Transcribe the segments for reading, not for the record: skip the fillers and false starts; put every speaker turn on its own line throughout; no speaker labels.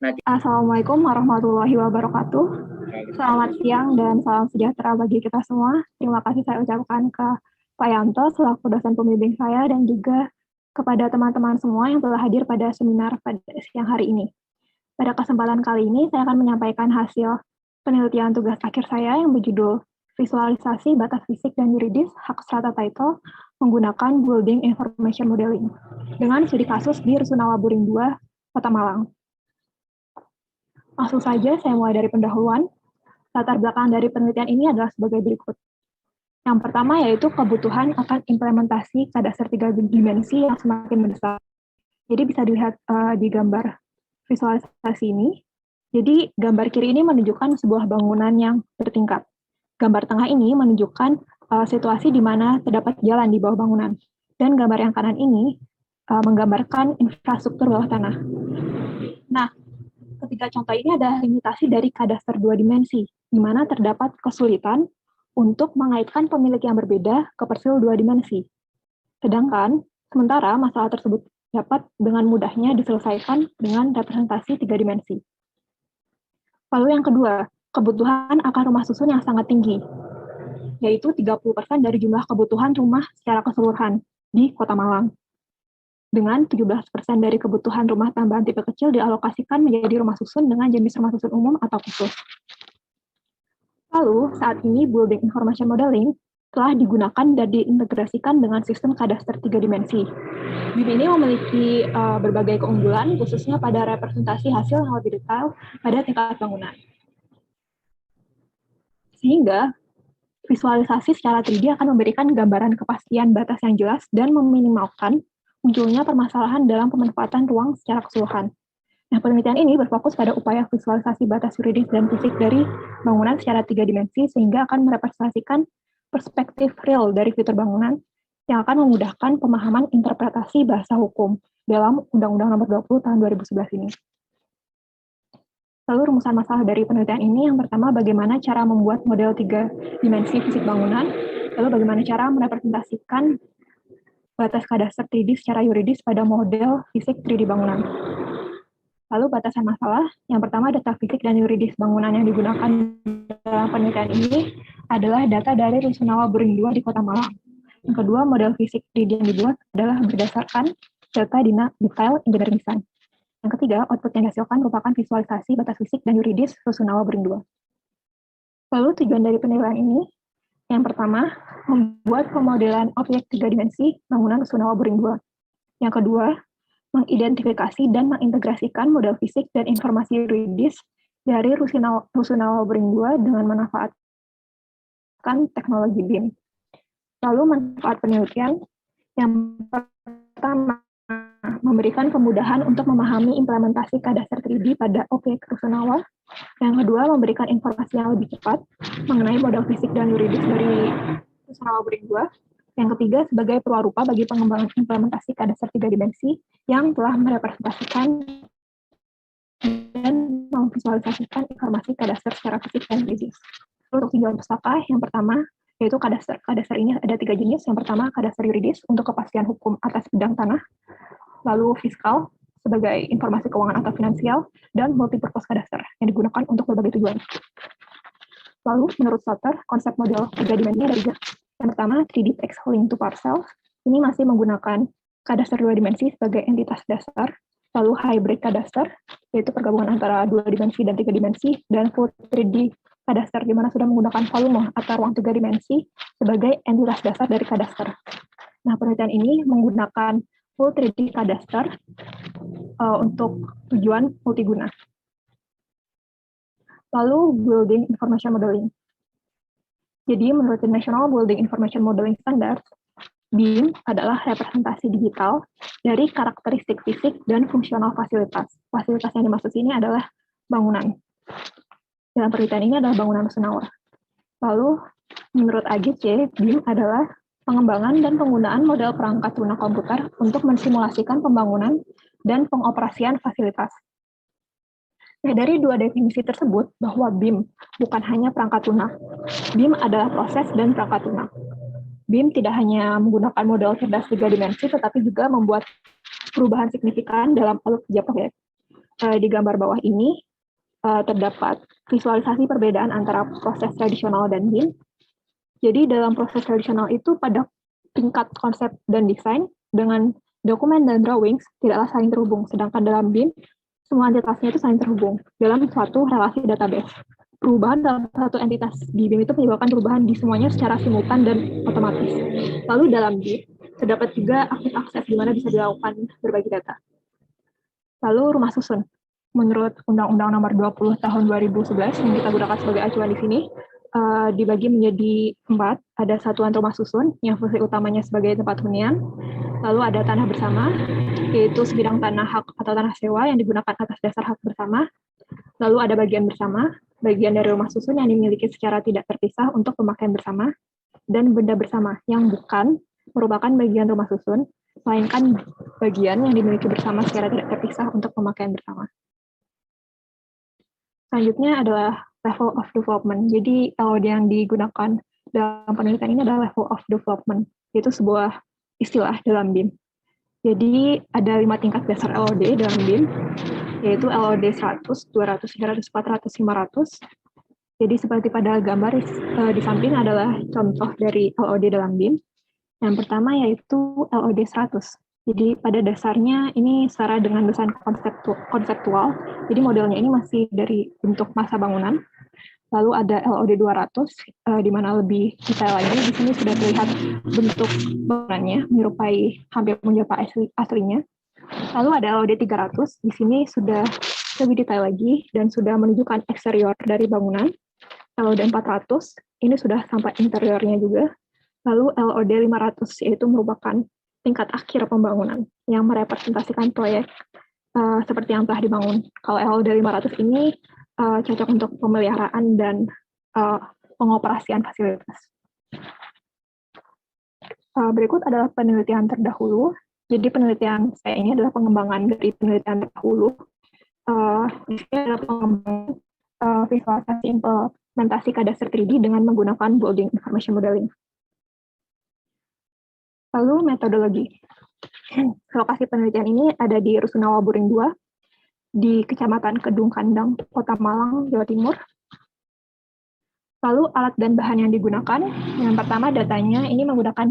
Assalamualaikum warahmatullahi wabarakatuh. Selamat siang dan salam sejahtera bagi kita semua. Terima kasih saya ucapkan ke Pak Yanto selaku dosen pembimbing saya dan juga kepada teman-teman semua yang telah hadir pada seminar pada siang hari ini. Pada kesempatan kali ini saya akan menyampaikan hasil penelitian tugas akhir saya yang berjudul Visualisasi Batas Fisik dan Yuridis Hak Strata Title menggunakan Building Information Modeling dengan studi kasus di Rusunawa Buring 2, Kota Malang. Langsung saja saya mulai dari pendahuluan. Latar belakang dari penelitian ini adalah sebagai berikut. Yang pertama yaitu kebutuhan akan implementasi kadastar 3 dimensi yang semakin mendesak. Jadi bisa dilihat di gambar visualisasi ini. Jadi gambar kiri ini menunjukkan sebuah bangunan yang bertingkat. Gambar tengah ini menunjukkan situasi di mana terdapat jalan di bawah bangunan. Dan gambar yang kanan ini menggambarkan infrastruktur bawah tanah. Nah, ketiga contoh ini ada limitasi dari kadastar 2 dimensi, di mana terdapat kesulitan untuk mengaitkan pemilik yang berbeda ke persil 2 dimensi. Sedangkan, sementara masalah tersebut dapat dengan mudahnya diselesaikan dengan representasi 3 dimensi. Lalu yang kedua, kebutuhan akan rumah susun yang sangat tinggi, yaitu 30% dari jumlah kebutuhan rumah secara keseluruhan di Kota Malang. Dengan 17% dari kebutuhan rumah tambahan tipe kecil dialokasikan menjadi rumah susun dengan jenis rumah susun umum atau khusus. Lalu, saat ini Building Information Modeling telah digunakan dan diintegrasikan dengan sistem kadastar 3 dimensi. BIM ini memiliki berbagai keunggulan, khususnya pada representasi hasil yang lebih detail pada tingkat bangunan. Sehingga, visualisasi secara 3D akan memberikan gambaran kepastian batas yang jelas dan meminimalkan munculnya permasalahan dalam pemanfaatan ruang secara keseluruhan. Nah, penelitian ini berfokus pada upaya visualisasi batas yuridis dan fisik dari bangunan secara 3 dimensi sehingga akan merepresentasikan perspektif real dari fitur bangunan yang akan memudahkan pemahaman interpretasi bahasa hukum dalam Undang-Undang Nomor 20 Tahun 2011 ini. Lalu rumusan masalah dari penelitian ini yang pertama bagaimana cara membuat model 3 dimensi fisik bangunan, lalu bagaimana cara merepresentasikan batas kadastar 3D secara yuridis pada model fisik 3D bangunan. Lalu batasan masalah, yang pertama data fisik dan yuridis bangunan yang digunakan dalam penelitian ini adalah data dari Rusunawa Buring 2 di Kota Malang. Yang kedua, model fisik 3D yang dibuat adalah berdasarkan data detail engineering design. Yang ketiga, output yang dihasilkan merupakan visualisasi batas fisik dan yuridis Rusunawa Buring 2. Lalu tujuan dari penilaian ini, yang pertama, membuat pemodelan objek 3 dimensi bangunan Rusunawa Buring 2. Yang kedua, mengidentifikasi dan mengintegrasikan model fisik dan informasi yuridis dari Rusunawa Buring 2 dengan memanfaatkan teknologi BIM. Lalu manfaat penelitian yang pertama, memberikan kemudahan untuk memahami implementasi kadastar 3D pada objek Rusunawa. Yang kedua, memberikan informasi yang lebih cepat mengenai model fisik dan yuridis dari Rusunawa Buring 2. Yang ketiga, sebagai perwarupa bagi pengembangan implementasi kadastar 3 dimensi yang telah merepresentasikan dan memvisualisasikan informasi kadastar secara fisik dan yuridis. Untuk tinjauan pustaka, yang pertama, yaitu kadastar. Kadastar ini ada 3 jenis. Yang pertama, kadastar yuridis untuk kepastian hukum atas bidang tanah, lalu fiskal sebagai informasi keuangan atau finansial, dan multipurpose kadastar yang digunakan untuk berbagai tujuan. Lalu, menurut Sutter, konsep model 3 dimensi ada 3. Yang pertama, 3D text linked to parcels. Ini masih menggunakan kadastar 2 dimensi sebagai entitas dasar. Lalu hybrid kadastar, yaitu pergabungan antara 2 dimensi dan 3 dimensi, dan full 3D kadastar, di mana sudah menggunakan volume atau ruang 3 dimensi sebagai entitas dasar dari kadastar. Nah, penelitian ini menggunakan full 3D kadastar untuk tujuan multiguna. Lalu, Building Information Modeling. Jadi, menurut the National Building Information Modeling Standards, BIM adalah representasi digital dari karakteristik fisik dan fungsional fasilitas. Fasilitas yang dimaksud ini adalah bangunan. Dalam penelitian ini adalah bangunan Rusunawa. Lalu, menurut AGC, BIM adalah pengembangan dan penggunaan model perangkat lunak komputer untuk mensimulasikan pembangunan dan pengoperasian fasilitas. Nah, dari 2 definisi tersebut, bahwa BIM bukan hanya perangkat lunak. BIM adalah proses dan perangkat lunak. BIM tidak hanya menggunakan model cerdas 3 dimensi, tetapi juga membuat perubahan signifikan dalam alur kerja proyek. Di gambar bawah ini terdapat visualisasi perbedaan antara proses tradisional dan BIM. Jadi dalam proses tradisional itu pada tingkat konsep dan desain dengan dokumen dan drawings tidaklah saling terhubung, sedangkan dalam BIM semua entitasnya itu saling terhubung dalam suatu relasi database. Perubahan dalam satu entitas di BIM itu menyebabkan perubahan di semuanya secara simultan dan otomatis. Lalu dalam BIM terdapat juga akses di mana bisa dilakukan berbagi data. Lalu rumah susun. Menurut Undang-Undang Nomor 20 Tahun 2011 yang kita gunakan sebagai acuan di sini, dibagi menjadi 4. Ada satuan rumah susun yang fungsi utamanya sebagai tempat hunian. Lalu ada tanah bersama, yaitu sebidang tanah hak atau tanah sewa yang digunakan atas dasar hak bersama. Lalu ada bagian bersama, bagian dari rumah susun yang dimiliki secara tidak terpisah untuk pemakaian bersama, dan benda bersama yang bukan merupakan bagian rumah susun, melainkan bagian yang dimiliki bersama secara tidak terpisah untuk pemakaian bersama. Selanjutnya adalah level of development. Jadi LOD yang digunakan dalam penelitian ini adalah level of development, yaitu sebuah istilah dalam BIM. Jadi ada 5 tingkat dasar LOD dalam BIM, yaitu LOD 100, 200, 300, 400, 500. Jadi seperti pada gambar di samping adalah contoh dari LOD dalam BIM. Yang pertama yaitu LOD 100. Jadi pada dasarnya ini setara dengan desain konseptual. Jadi modelnya ini masih dari bentuk masa bangunan. Lalu ada LOD 200, di mana lebih detail lagi. Di sini sudah terlihat bentuk bangunannya, menyerupai hampir menyerupai aslinya. Lalu ada LOD 300, di sini sudah lebih detail lagi dan sudah menunjukkan eksterior dari bangunan. LOD 400, ini sudah sampai interiornya juga. Lalu LOD 500, yaitu merupakan tingkat akhir pembangunan yang merepresentasikan proyek seperti yang telah dibangun. Kalau LOD 500 ini cocok untuk pemeliharaan dan pengoperasian fasilitas. Berikut adalah penelitian terdahulu. Jadi penelitian saya ini adalah pengembangan dari penelitian terdahulu. Ini adalah pengembangan visualisasi implementasi kadaster 3D dengan menggunakan Building Information Modeling. Lalu metodologi. Lokasi penelitian ini ada di Rusunawa Buring 2, di Kecamatan Kedung Kandang, Kota Malang, Jawa Timur. Lalu alat dan bahan yang digunakan, yang pertama datanya ini menggunakan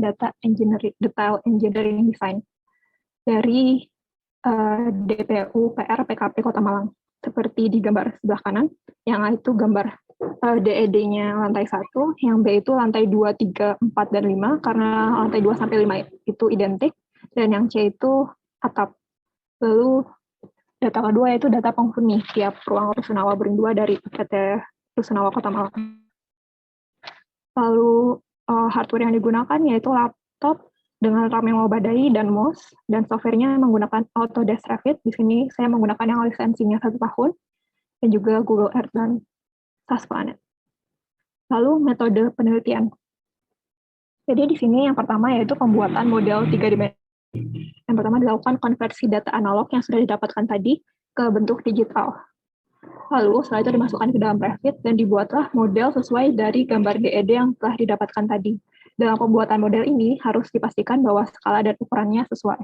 detail engineering design dari DPU PR PKP Kota Malang. Seperti di gambar sebelah kanan, yang A itu gambar DED-nya lantai 1, yang B itu lantai 2, 3, 4, dan 5, karena lantai 2 sampai 5 itu identik, dan yang C itu atap. Lalu data kedua yaitu data penghuni tiap ruang Rusunawa Buring 2 dari PT Rusunawa Kota Malang. Lalu hardware yang digunakan yaitu laptop dengan RAM yang memadai dan mouse, dan softwarenya menggunakan Autodesk Revit. Di sini saya menggunakan yang lisensinya 1 tahun, dan juga Google Earth dan SAS Planet. Lalu metode penelitian. Jadi di sini yang pertama yaitu pembuatan model 3 dimensi. Yang pertama dilakukan konversi data analog yang sudah didapatkan tadi ke bentuk digital. Lalu setelah itu dimasukkan ke dalam Revit dan dibuatlah model sesuai dari gambar DED yang telah didapatkan tadi. Dalam pembuatan model ini harus dipastikan bahwa skala dan ukurannya sesuai.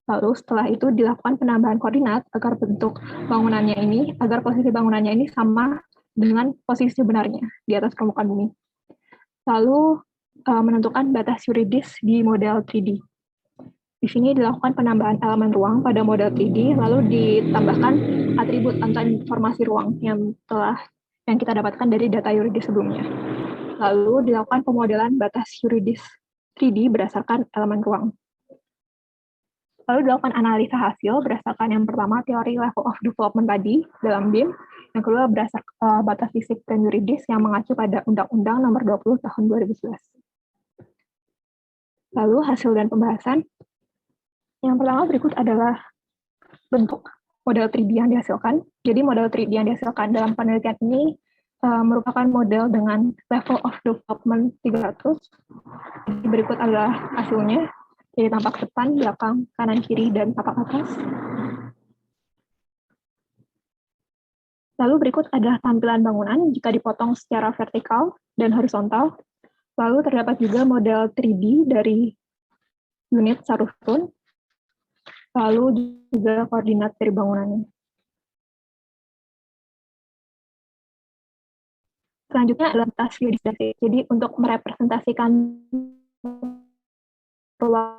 Lalu setelah itu dilakukan penambahan koordinat agar bentuk bangunannya ini, agar posisi bangunannya ini sama dengan posisi sebenarnya di atas permukaan bumi. Lalu menentukan batas yuridis di model 3D. Di sini dilakukan penambahan elemen ruang pada model 3D, lalu ditambahkan atribut atau informasi ruang yang kita dapatkan dari data yuridis sebelumnya. Lalu dilakukan pemodelan batas yuridis 3D berdasarkan elemen ruang. Lalu dilakukan analisa hasil berdasarkan yang pertama teori level of development tadi dalam BIM, yang kedua berdasarkan batas fisik dan yuridis yang mengacu pada Undang-Undang Nomor 20 Tahun 2011. Lalu hasil dan pembahasan. Yang pertama berikut adalah bentuk model 3D yang dihasilkan. Jadi model 3D yang dihasilkan dalam penelitian ini merupakan model dengan level of development 300. Berikut adalah hasilnya. Jadi tampak depan, belakang, kanan, kiri, dan tapak atas. Lalu berikut adalah tampilan bangunan jika dipotong secara vertikal dan horizontal. Lalu terdapat juga model 3D dari unit sarusun. Lalu juga koordinat dari bangunannya. Selanjutnya adalah batas yurisdiksi. Jadi untuk merepresentasikan ruang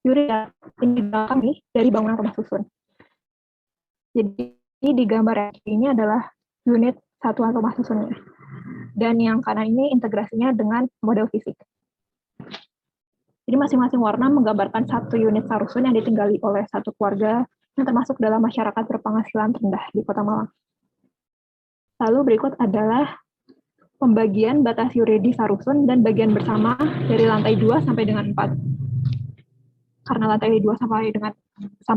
yuridis ini kami dari bangunan rumah susun. Jadi di gambar ini adalah unit satuan rumah susunnya. Dan yang kanan ini integrasinya dengan model fisik. Jadi masing-masing warna menggambarkan satu unit sarusun yang ditinggali oleh satu keluarga yang termasuk dalam masyarakat berpenghasilan rendah di Kota Malang. Lalu berikut adalah pembagian batas yuridis sarusun dan bagian bersama dari lantai 2 sampai dengan 4. Karena lantai 2 sampai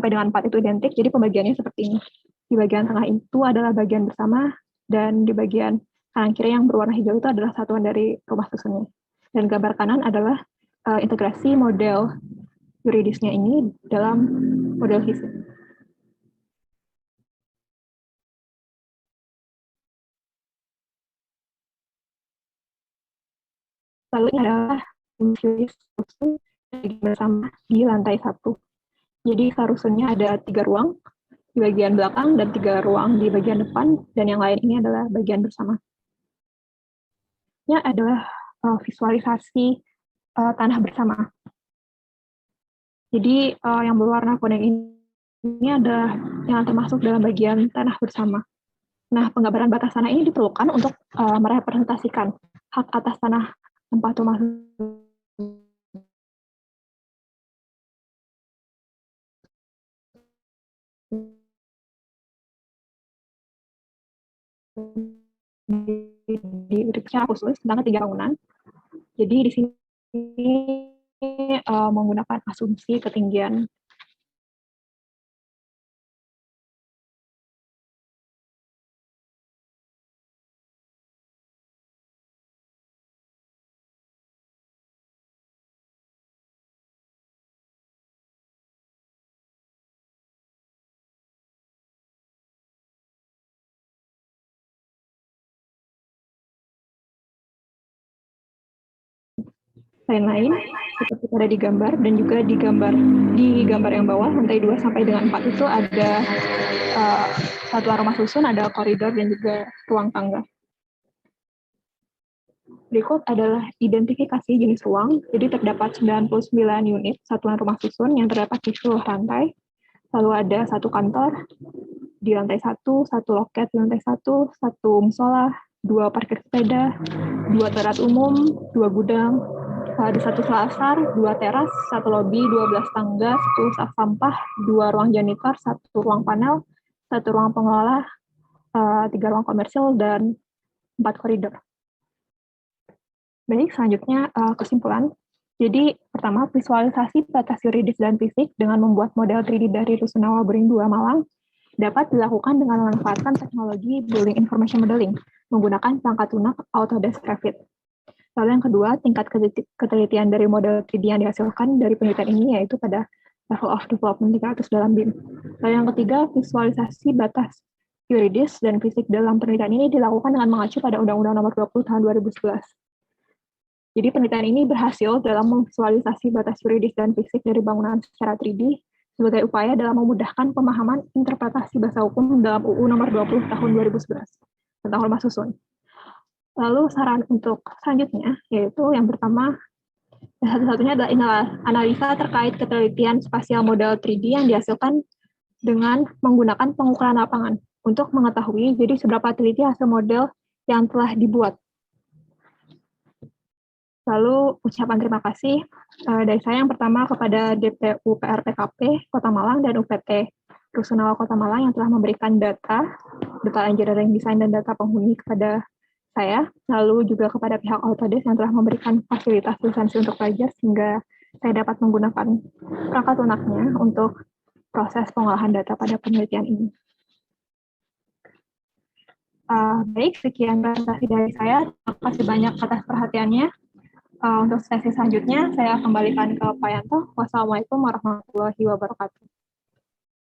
dengan 4 itu identik, jadi pembagiannya seperti ini. Di bagian tengah itu adalah bagian bersama, dan di bagian kanan kiri yang berwarna hijau itu adalah satuan dari rumah susunnya. Dan gambar kanan adalah integrasi model yuridisnya ini dalam model fisik. Lalu ini adalah yuridis bersama di lantai 1. Jadi sarusunnya ada 3 ruang di bagian belakang dan 3 ruang di bagian depan, dan yang lain ini adalah bagian bersama. Ini adalah visualisasi tanah bersama. Jadi yang berwarna kuning ini adalah yang termasuk dalam bagian tanah bersama. Nah, penggambaran batas tanah ini diperlukan untuk merepresentasikan hak atas tanah tempat rumah di secara khusus tentang 3 bangunan. Jadi di sini menggunakan asumsi ketinggian lain-lain seperti pada di gambar, dan juga di gambar yang bawah lantai 2 sampai dengan 4 itu ada satuan rumah susun, ada koridor dan juga ruang tangga. Berikut adalah identifikasi jenis ruang. Jadi terdapat 99 unit satuan rumah susun yang terdapat di seluruh lantai. Lalu ada 1 kantor di lantai 1, 1 loket di lantai 1, 1 musola, 2 parkir sepeda, 2 toilet umum, 2 gudang, ada 1 selasar, 2 teras, 1 lobi, 12 tangga, 10 sak sampah, 2 ruang janitor, 1 ruang panel, 1 ruang pengelola, 3 ruang komersil, dan 4 koridor. Baik, selanjutnya kesimpulan. Jadi, pertama, visualisasi batas yuridis dan fisik dengan membuat model 3D dari Rusunawa Boring 2 Malang dapat dilakukan dengan memanfaatkan teknologi Building Information Modeling menggunakan perangkat lunak Autodesk Revit. Lalu yang kedua, tingkat ketelitian dari model 3D yang dihasilkan dari penelitian ini yaitu pada level of development 300 dalam BIM. Lalu yang ketiga, visualisasi batas yuridis dan fisik dalam penelitian ini dilakukan dengan mengacu pada Undang-Undang Nomor 20 Tahun 2011. Jadi penelitian ini berhasil dalam memvisualisasi batas yuridis dan fisik dari bangunan secara 3D sebagai upaya dalam memudahkan pemahaman interpretasi bahasa hukum dalam UU Nomor 20 Tahun 2011 tentang rumah susun. Lalu saran untuk selanjutnya yaitu yang pertama, satu-satunya adalah analisa terkait ketelitian spasial model 3D yang dihasilkan dengan menggunakan pengukuran lapangan untuk mengetahui jadi seberapa teliti hasil model yang telah dibuat. Lalu ucapan terima kasih dari saya yang pertama kepada DPU PRPKP Kota Malang dan UPT Rusunawa Kota Malang yang telah memberikan data engineering design dan data penghuni kepada saya, lalu juga kepada pihak Autodesk yang telah memberikan fasilitas lisensi untuk pelajar sehingga saya dapat menggunakan perangkat lunaknya untuk proses pengolahan data pada penelitian ini. Baik, sekian presentasi dari saya. Terima kasih banyak atas perhatiannya. Untuk sesi selanjutnya, saya kembalikan ke Pak Yanto. Wassalamualaikum warahmatullahi wabarakatuh.